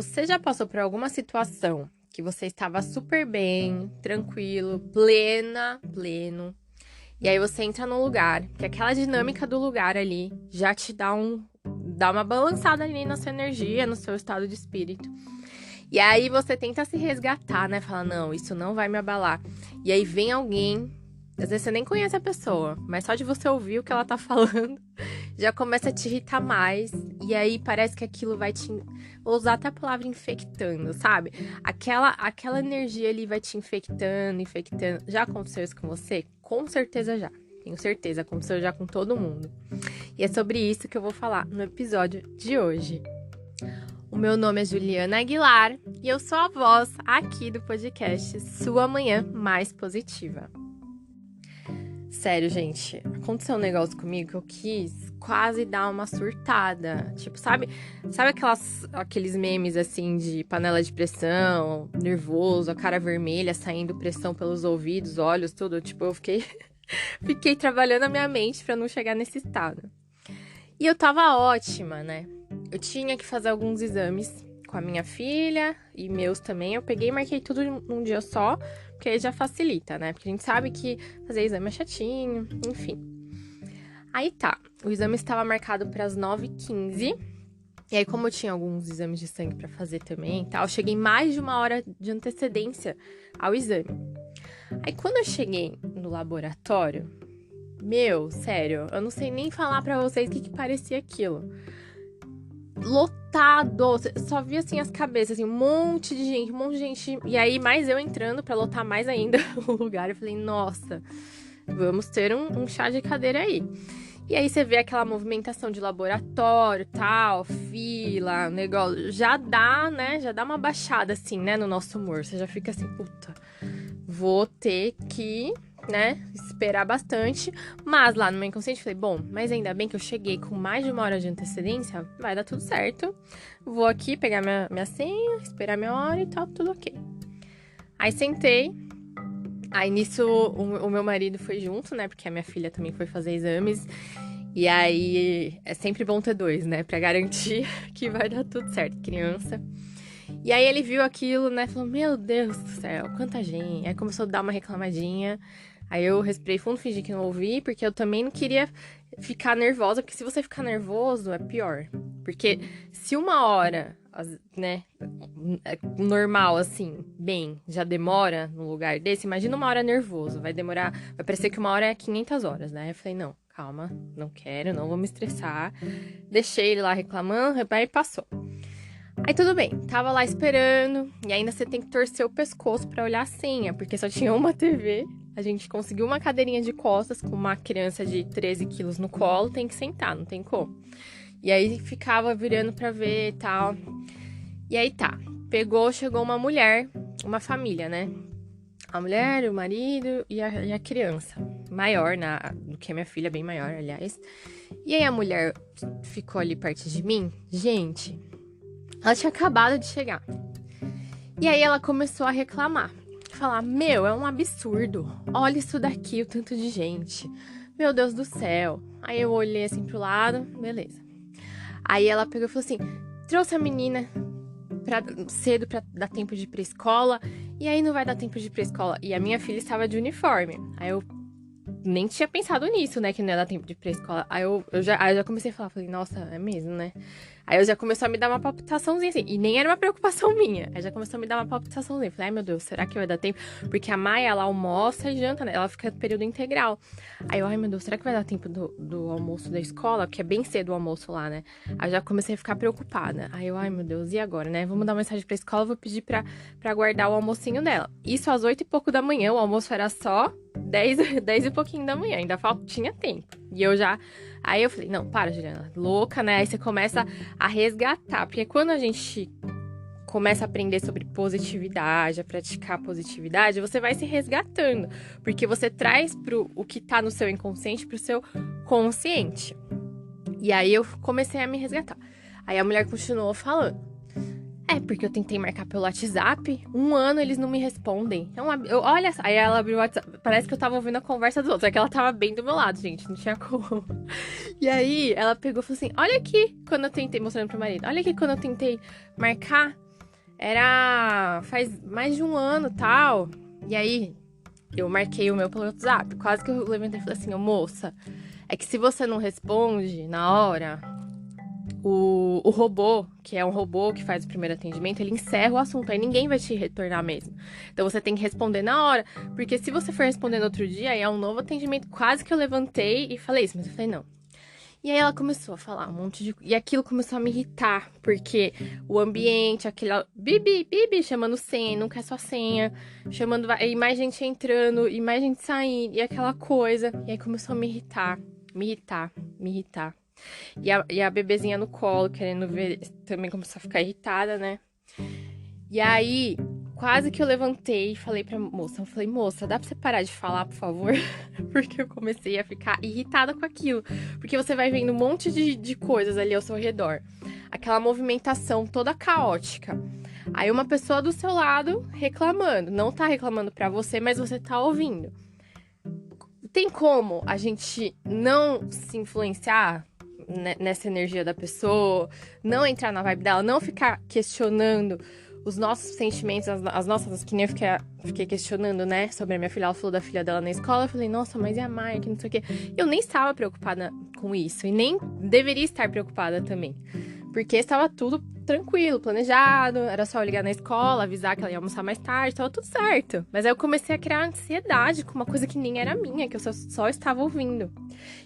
Você já passou por alguma situação que você estava super bem, tranquilo, pleno, e aí você entra num lugar, que aquela dinâmica do lugar ali já te dá uma balançada ali na sua energia, no seu estado de espírito. E aí você tenta se resgatar, né? Fala, não, isso não vai me abalar. E aí vem alguém, às vezes você nem conhece a pessoa, mas só de você ouvir o que ela tá falando, já começa a te irritar mais. E aí parece que aquilo vai te... Vou usar até a palavra infectando, sabe? Aquela energia ali vai te infectando. Já aconteceu isso com você? Com certeza já. Tenho certeza, aconteceu já com todo mundo. E é sobre isso que eu vou falar no episódio de hoje. O meu nome é Juliana Aguilar e eu sou a voz aqui do podcast Sua Manhã Mais Positiva. Sério, gente, aconteceu um negócio comigo que eu quis quase dar uma surtada. Tipo, sabe aqueles memes assim de panela de pressão, nervoso, a cara vermelha, saindo pressão pelos ouvidos, olhos, tudo? Tipo, eu fiquei trabalhando a minha mente pra não chegar nesse estado. E eu tava ótima, né? Eu tinha que fazer alguns exames com a minha filha e meus também. Eu peguei e marquei tudo num dia só, porque aí já facilita, né? Porque a gente sabe que fazer exame é chatinho, enfim. Aí tá, o exame estava marcado para as 9h15. E aí, como eu tinha alguns exames de sangue para fazer também e tal, eu cheguei mais de 1 hora de antecedência ao exame. Aí, quando eu cheguei no laboratório, sério, eu não sei nem falar pra vocês o que parecia aquilo. Lotado, só vi assim as cabeças, assim, um monte de gente. E aí, mais eu entrando pra lotar mais ainda o lugar. Eu falei, nossa, vamos ter um chá de cadeira aí. E aí você vê aquela movimentação de laboratório, tal, fila, negócio. Já dá, né? Já dá uma baixada, assim, né, no nosso humor. Você já fica assim, puta, vou ter que, né, esperar bastante. Mas lá no meu inconsciente eu falei, bom, mas ainda bem que eu cheguei com mais de 1 hora de antecedência, vai dar tudo certo. Vou aqui pegar minha senha, esperar minha hora e tal, tudo ok. Aí sentei. Aí nisso o meu marido foi junto, né, porque a minha filha também foi fazer exames. E aí é sempre bom ter dois, né, pra garantir que vai dar tudo certo, criança. E aí ele viu aquilo, né, falou, meu Deus do céu, quanta gente. Aí começou a dar uma reclamadinha. Aí eu respirei fundo, fingi que não ouvi, porque eu também não queria ficar nervosa, porque se você ficar nervoso é pior. Porque se 1 hora, né, normal, assim, bem, já demora num lugar desse, imagina 1 hora nervoso, vai parecer que 1 hora é 500 horas, né? Eu falei, não, calma, não quero, não vou me estressar. Deixei ele lá reclamando, aí passou. Aí tudo bem, tava lá esperando, e ainda você tem que torcer o pescoço pra olhar a senha, porque só tinha uma TV. A gente conseguiu uma cadeirinha de costas com uma criança de 13 quilos no colo, tem que sentar, não tem como. E aí ficava virando pra ver e tal. E aí tá, chegou uma mulher, uma família, né? A mulher, o marido e a criança. Maior do que a minha filha, bem maior, aliás. E aí a mulher ficou ali perto de mim. Gente, ela tinha acabado de chegar. E aí ela começou a reclamar. Falar, é um absurdo. Olha isso daqui, o tanto de gente. Meu Deus do céu. Aí eu olhei assim pro lado, beleza. Aí ela pegou e falou assim, trouxe a menina cedo pra dar tempo de ir pra escola. E aí não vai dar tempo de ir pra escola. E a minha filha estava de uniforme. Aí eu nem tinha pensado nisso, né? Que não ia dar tempo de ir pra escola. Aí eu já comecei a falar, falei, nossa, é mesmo, né? Aí eu já começou a me dar uma palpitaçãozinha, assim. E nem era uma preocupação minha. Aí já começou a me dar uma palpitaçãozinha. Falei, ai meu Deus, será que vai dar tempo? Porque a Maia, ela almoça e janta, né? Ela fica no período integral. Aí eu, ai meu Deus, será que vai dar tempo do almoço da escola? Porque é bem cedo o almoço lá, né? Aí já comecei a ficar preocupada. Aí eu, ai meu Deus, e agora, né? Vamos dar uma mensagem pra escola, vou pedir pra guardar o almocinho dela. Isso às 8 e pouco da manhã, o almoço era só 10 e pouquinho da manhã, ainda tinha tempo. E eu já... Aí eu falei, não, para, Juliana, louca, né? Aí você começa a resgatar, porque quando a gente começa a aprender sobre positividade, a praticar positividade, você vai se resgatando, porque você traz o que tá no seu inconsciente pro seu consciente. E aí eu comecei a me resgatar. Aí a mulher continuou falando. Porque eu tentei marcar pelo WhatsApp, 1 ano eles não me respondem. Olha, aí ela abriu o WhatsApp, parece que eu tava ouvindo a conversa dos outros, é que ela tava bem do meu lado, gente, não tinha como. E aí ela pegou e falou assim, olha aqui, quando eu tentei, mostrando pro marido, olha aqui quando eu tentei marcar, faz mais de um ano, tal. E aí, eu marquei o meu pelo WhatsApp. Quase que eu levantei e falei assim, ô moça, é que se você não responde na hora, o robô, que é um robô que faz o primeiro atendimento, ele encerra o assunto, aí ninguém vai te retornar mesmo. Então você tem que responder na hora, porque se você for responder no outro dia, aí é um novo atendimento. Quase que eu levantei e falei isso, mas eu falei não. E aí ela começou a falar um monte de... E aquilo começou a me irritar, porque o ambiente, aquele... Bibi, Bibi, chamando senha, não quer sua senha. Chamando... E mais gente entrando, e mais gente saindo, e aquela coisa. E aí começou a me irritar, me irritar, me irritar. E a bebezinha no colo, querendo ver... Também começou a ficar irritada, né? E aí, quase que eu levantei e falei pra moça, eu falei, moça, dá pra você parar de falar, por favor? Porque eu comecei a ficar irritada com aquilo. Porque você vai vendo um monte de coisas ali ao seu redor. Aquela movimentação toda caótica. Aí uma pessoa do seu lado reclamando. Não tá reclamando pra você, mas você tá ouvindo. Tem como a gente não se influenciar nessa energia da pessoa, não entrar na vibe dela, não ficar questionando os nossos sentimentos, as nossas, que nem eu fiquei questionando, né, sobre a minha filha. Ela falou da filha dela na escola, eu falei, nossa, mas e a Maia, que não sei o quê. Eu nem estava preocupada com isso, e nem deveria estar preocupada também, porque estava tudo tranquilo, planejado, era só eu ligar na escola, avisar que ela ia almoçar mais tarde, estava tudo certo. Mas aí eu comecei a criar ansiedade com uma coisa que nem era minha, que eu só estava ouvindo.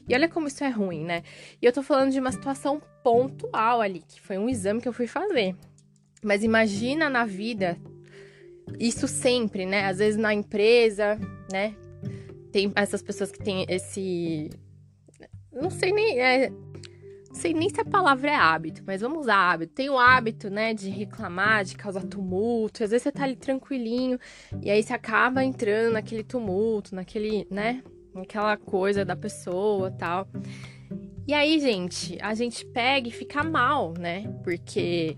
E olha como isso é ruim, né? E eu tô falando de uma situação pontual ali, que foi um exame que eu fui fazer. Mas imagina na vida, isso sempre, né? Às vezes na empresa, né? Tem essas pessoas que têm esse... Não sei nem se a palavra é hábito, mas vamos usar hábito. Tem o hábito, né, de reclamar, de causar tumulto. Às vezes você tá ali tranquilinho e aí você acaba entrando naquele tumulto, naquele, né? Naquela coisa da pessoa e tal. E aí, gente, a gente pega e fica mal, né? Porque...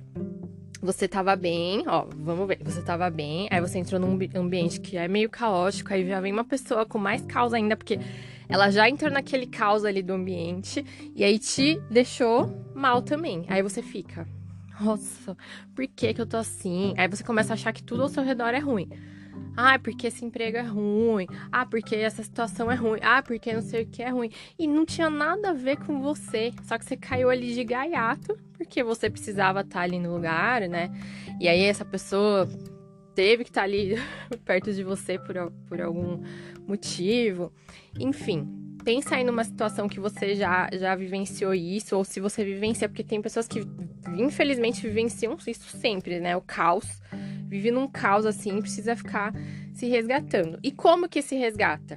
Você tava bem, ó, vamos ver, você tava bem, aí você entrou num ambiente que é meio caótico, aí já vem uma pessoa com mais caos ainda, porque ela já entrou naquele caos ali do ambiente, e aí te deixou mal também. Aí você fica, nossa, por que que eu tô assim? Aí você começa a achar que tudo ao seu redor é ruim. Ah, porque esse emprego é ruim. Ah, porque essa situação é ruim. Ah, porque não sei o que é ruim. E não tinha nada a ver com você. Só que você caiu ali de gaiato, porque você precisava estar ali no lugar, né? E aí essa pessoa teve que estar ali perto de você por algum motivo. Enfim, pensa aí numa situação que você já vivenciou isso, ou se você vivencia, porque tem pessoas que infelizmente vivenciam isso sempre, né? O caos. Vive num caos assim, precisa ficar se resgatando. E como que se resgata?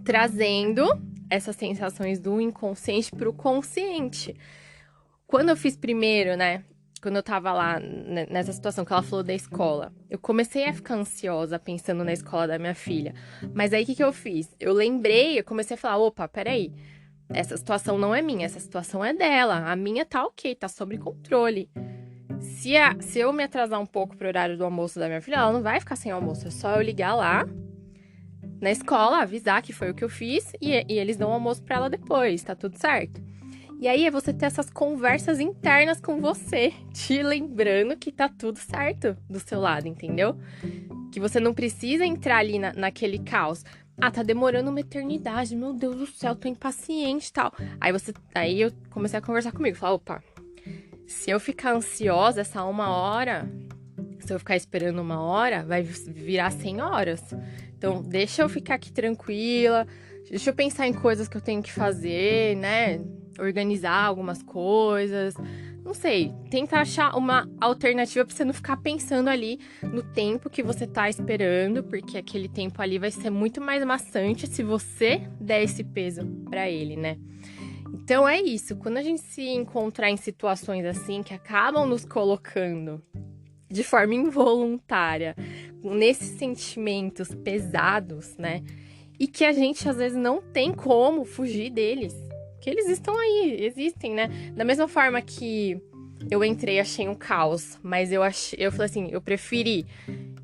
Trazendo essas sensações do inconsciente pro consciente. Quando eu fiz primeiro, né? Quando eu tava lá nessa situação que ela falou da escola, eu comecei a ficar ansiosa pensando na escola da minha filha. Mas aí o que eu fiz? Eu lembrei, eu comecei a falar: opa, peraí, essa situação não é minha, essa situação é dela. A minha tá ok, tá sob controle. Se eu me atrasar um pouco pro horário do almoço da minha filha, ela não vai ficar sem almoço. É só eu ligar lá na escola, avisar que foi o que eu fiz e eles dão almoço pra ela depois, tá tudo certo. E aí é você ter essas conversas internas com você, te lembrando que tá tudo certo do seu lado, entendeu? Que você não precisa entrar ali naquele caos. Ah, tá demorando uma eternidade, meu Deus do céu, tô impaciente e tal. Aí eu comecei a conversar comigo, falar, opa, se eu ficar ansiosa essa uma hora, se eu ficar esperando uma hora, vai virar 100 horas. Então, deixa eu ficar aqui tranquila, deixa eu pensar em coisas que eu tenho que fazer, né? Organizar algumas coisas. Não sei, tenta achar uma alternativa pra você não ficar pensando ali no tempo que você tá esperando, porque aquele tempo ali vai ser muito mais maçante se você der esse peso pra ele, né? Então é isso, quando a gente se encontrar em situações assim que acabam nos colocando de forma involuntária nesses sentimentos pesados, né? E que a gente às vezes não tem como fugir deles, que eles estão aí, existem, né? Da mesma forma que eu entrei, achei um caos, mas eu falei assim, eu preferi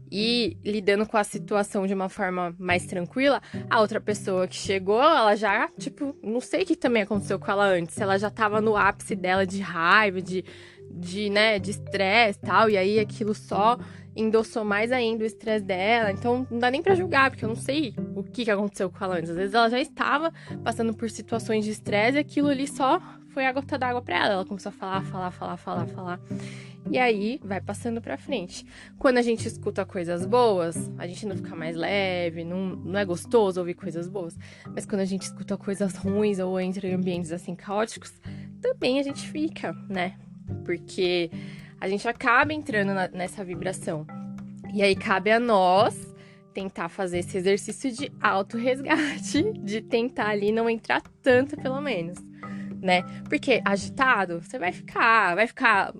ir lidando com a situação de uma forma mais tranquila. A outra pessoa que chegou, ela já, tipo, não sei o que também aconteceu com ela antes. Ela já tava no ápice dela de raiva, de de estresse e tal, e aí aquilo só endossou mais ainda o estresse dela. Então não dá nem pra julgar, porque eu não sei o que aconteceu com ela antes. Às vezes ela já estava passando por situações de estresse e aquilo ali só foi a gota d'água pra ela. Ela começou a falar. E aí vai passando pra frente. Quando a gente escuta coisas boas, a gente não fica mais leve, não é gostoso ouvir coisas boas. Mas quando a gente escuta coisas ruins ou entra em ambientes assim caóticos, também a gente fica, né? Porque a gente acaba entrando nessa vibração. E aí cabe a nós tentar fazer esse exercício de autorresgate, de tentar ali não entrar tanto, pelo menos, né? Porque agitado, você vai ficar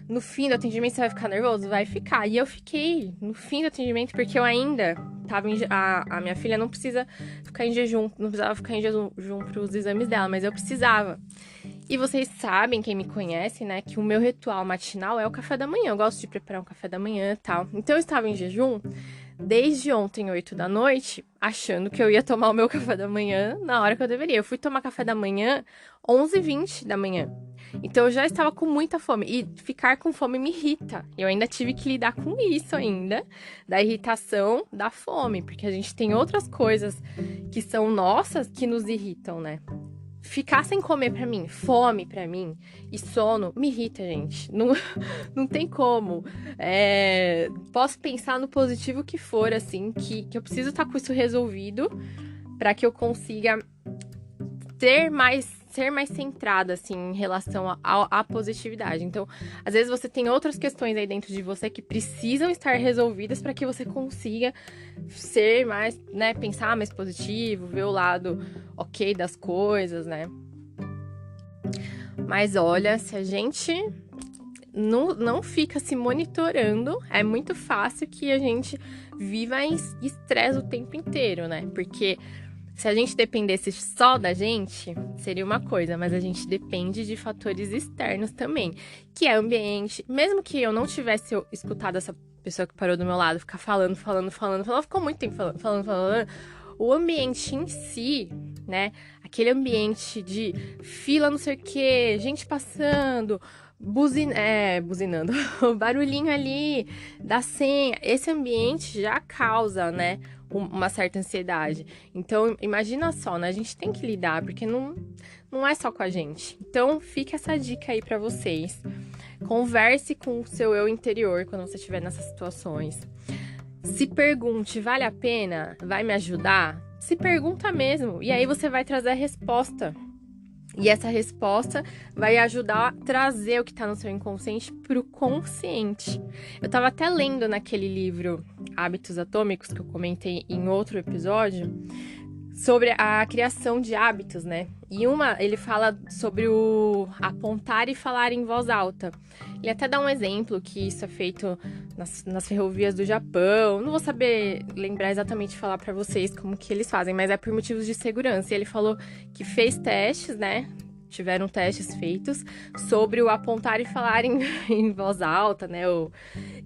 no fim do atendimento, você vai ficar nervoso? Vai ficar. E eu fiquei no fim do atendimento porque eu ainda tava a minha filha não precisa ficar em jejum, não precisava ficar em jejum para os exames dela, mas eu precisava. E vocês sabem, quem me conhece, né, que o meu ritual matinal é o café da manhã. Eu gosto de preparar um café da manhã e tal. Então eu estava em jejum desde ontem, 8 da noite, achando que eu ia tomar o meu café da manhã na hora que eu deveria. Eu fui tomar café da manhã 11h20 da manhã. Então eu já estava com muita fome. E ficar com fome me irrita. Eu ainda tive que lidar com isso ainda. Da irritação, da fome. Porque a gente tem outras coisas que são nossas que nos irritam, né? Ficar sem comer pra mim, fome pra mim e sono, me irrita, gente. Não tem como. Posso pensar no positivo que for, assim, que eu preciso estar com isso resolvido pra que eu consiga ser mais centrada, assim, em relação à positividade. Então, às vezes você tem outras questões aí dentro de você que precisam estar resolvidas para que você consiga ser mais, né, pensar mais positivo, ver o lado ok das coisas, né? Mas olha, se a gente não fica se monitorando, é muito fácil que a gente viva em estresse o tempo inteiro, né? Porque se a gente dependesse só da gente, seria uma coisa, mas a gente depende de fatores externos também, que é ambiente. Mesmo que eu não tivesse escutado essa pessoa que parou do meu lado ficar falando, ela ficou muito tempo falando. O ambiente em si, né? Aquele ambiente de fila não sei o quê, gente passando, buzinando, o barulhinho ali da senha, esse ambiente já causa, né, uma certa ansiedade. Então, imagina só, né, a gente tem que lidar, porque não é só com a gente. Então, fica essa dica aí pra vocês. Converse com o seu eu interior quando você estiver nessas situações. Se pergunte, vale a pena? Vai me ajudar? Se pergunta mesmo, e aí você vai trazer a resposta. E essa resposta vai ajudar a trazer o que tá no seu inconsciente pro consciente. Eu tava até lendo naquele livro Hábitos Atômicos, que eu comentei em outro episódio, sobre a criação de hábitos, né? E ele fala sobre o apontar e falar em voz alta. Ele até dá um exemplo que isso é feito nas ferrovias do Japão. Não vou saber lembrar exatamente falar pra vocês como que eles fazem, mas é por motivos de segurança. E ele falou que fez testes, né? Tiveram testes feitos sobre o apontar e falar em voz alta, né?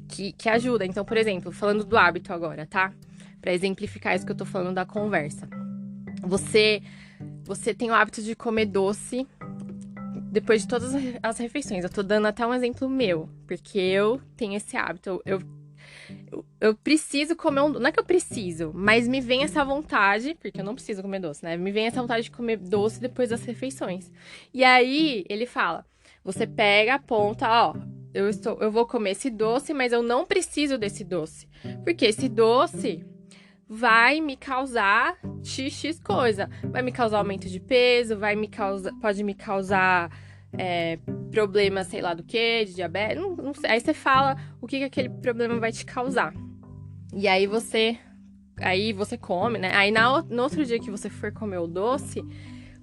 Que ajuda. Então, por exemplo, falando do hábito agora, tá? Pra exemplificar isso que eu tô falando da conversa. Você tem o hábito de comer doce depois de todas as refeições. Eu tô dando até um exemplo meu, porque eu tenho esse hábito. Eu preciso comer um doce. Não é que eu preciso, mas me vem essa vontade, porque eu não preciso comer doce, né? Me vem essa vontade de comer doce depois das refeições. E aí, ele fala, você pega, aponta, ó, eu vou comer esse doce, mas eu não preciso desse doce. Porque esse doce vai me causar x coisa. Vai me causar aumento de peso, pode me causar problemas, sei lá do que, de diabetes. Não sei. Aí você fala o que aquele problema vai te causar. E aí você come, né? Aí no outro dia que você for comer o doce,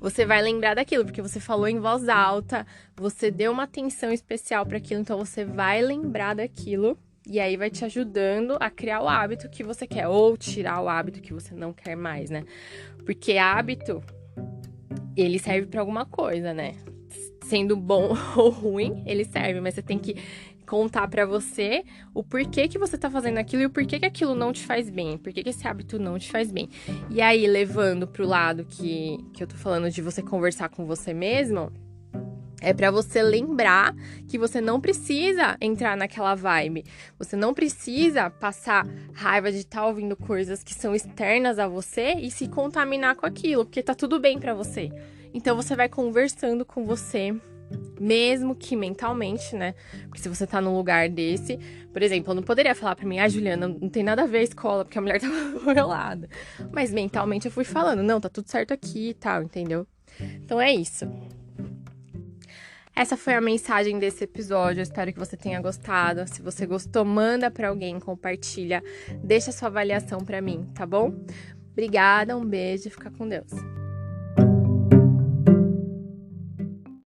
você vai lembrar daquilo, porque você falou em voz alta, você deu uma atenção especial para aquilo, então você vai lembrar daquilo. E aí vai te ajudando a criar o hábito que você quer, ou tirar o hábito que você não quer mais, né? Porque hábito, ele serve pra alguma coisa, né? Sendo bom ou ruim, ele serve, mas você tem que contar pra você o porquê que você tá fazendo aquilo e o porquê que aquilo não te faz bem, porquê que esse hábito não te faz bem. E aí, levando pro lado que eu tô falando de você conversar com você mesmo, É pra você lembrar que você não precisa entrar naquela vibe. Você não precisa passar raiva de estar ouvindo coisas que são externas a você e se contaminar com aquilo, porque tá tudo bem pra você. Então você vai conversando com você, mesmo que mentalmente, né? Porque se você tá num lugar desse, por exemplo, eu não poderia falar pra mim, Juliana, não tem nada a ver a escola, porque a mulher tava do meu lado. Mas mentalmente eu fui falando, não, tá tudo certo aqui e tal, entendeu? Então é isso. Essa foi a mensagem desse episódio, eu espero que você tenha gostado. Se você gostou, manda pra alguém, compartilha, deixa sua avaliação pra mim, tá bom? Obrigada, um beijo e fica com Deus.